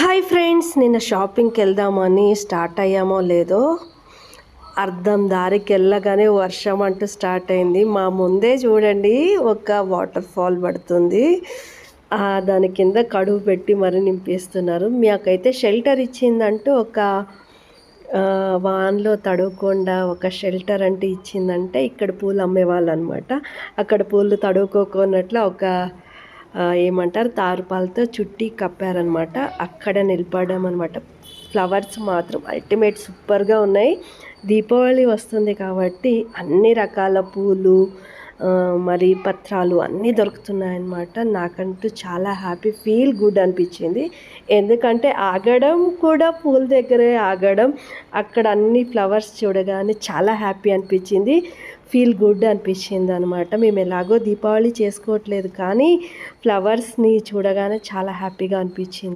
Hi friends, నిన్న షాపింగ్కి వెళ్దామని స్టార్ట్ అయ్యామో లేదో అర్ధం దారికి వెళ్ళగానే వర్షం అంటూ స్టార్ట్ అయింది. మా ముందే చూడండి ఒక వాటర్ ఫాల్ పడుతుంది. దాని కింద కడుగు పెట్టి మరీ నింపేస్తున్నారు. మాకైతే షెల్టర్ ఇచ్చిందంటూ ఒక వాన్లో తడవకుండా ఒక షెల్టర్ అంటే ఇచ్చిందంటే ఇక్కడ పూలు అమ్మేవాళ్ళు అనమాట. అక్కడ పూలు తడువుకోకున్నట్లు ఒక ఏమంటారు తారుపాలతో చుట్టి కప్పారనమాట. అక్కడ నిలబడ్డాం అనమాట. ఫ్లవర్స్ మాత్రం అల్టిమేట్ సూపర్గా ఉన్నాయి. దీపావళి వస్తుంది కాబట్టి అన్ని రకాల పూలు మరి పత్రాలు అన్నీ దొరుకుతున్నాయన్నమాట. నాకంటూ చాలా హ్యాపీ, ఫీల్ గుడ్ అనిపించింది. ఎందుకంటే ఆగడం కూడా పూల దగ్గరే ఆగడం, అక్కడ అన్ని ఫ్లవర్స్ చూడగానే చాలా హ్యాపీ అనిపించింది, ఫీల్ గుడ్ అనిపించింది అనమాట. మేము ఎలాగో దీపావళి చేసుకోవట్లేదు కానీ ఫ్లవర్స్ని చూడగానే చాలా హ్యాపీగా అనిపించింది.